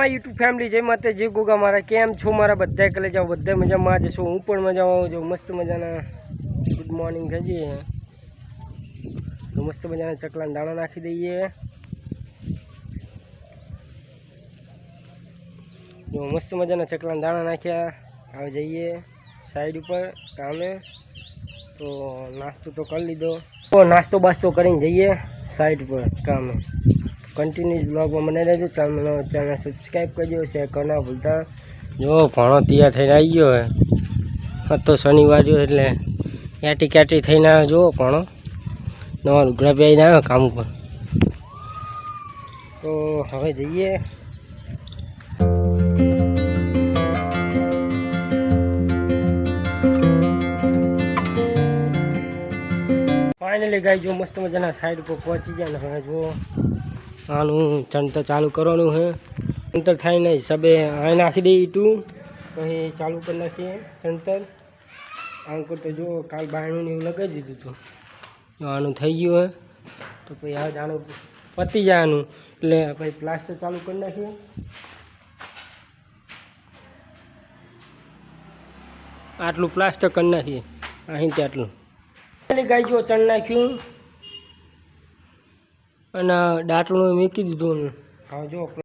મારી YouTube family જય માતા જય ગોગા મારા કેમ છો મારા બધા કલે જાઓ બધા મજામાં જશો હું પણ મજામાં આવું છું મસ્ત મજાના ગુડ મોર્નિંગ થઈ જઈએ તો મસ્ત મજાના ચકલાના દાણા નાખી દઈએ જો મસ્ત મજાના ચકલાના દાણા નાખ્યા હવે જઈએ સાઈડ ઉપર કામે તો નાસ્તો તો કરી લીધો તો નાસ્તો બાસ્તો કરીને જઈએ સાઈડ પર કામે कंटिन्यू ब्लॉग में बने रहो चैनल सब्सक्राइब करजो शेयर करना भूलता जो भणो तैयार थी आई गयो है तो शनिवार एटले कैटी कैटी थी जो भणो नवा लुगड़ा पहरीने आव्यो काम पर तो हवे जईए फाइनली गाय जो मस्त मजाना साइड पर पहुंची गया हमें जो आनु चंतर चालू करवानुं है चंतर थाय नहीं सबे आ नाखी दे ईटू पछी चालू कर नाखीए चंतर आंको तो जो काल बायणुं ने लगाई दीधुं तो जो आनु थई गयुं है तो पछी आज आनु पती जाय आनु एटले पछी प्लास्टर चालू कर नाखीए आटलू प्लास्टर कर नाखीए अहींथी आटलू गाय जो चण नाख्युं અને દાંતણું મૂકી દીધું હવે જો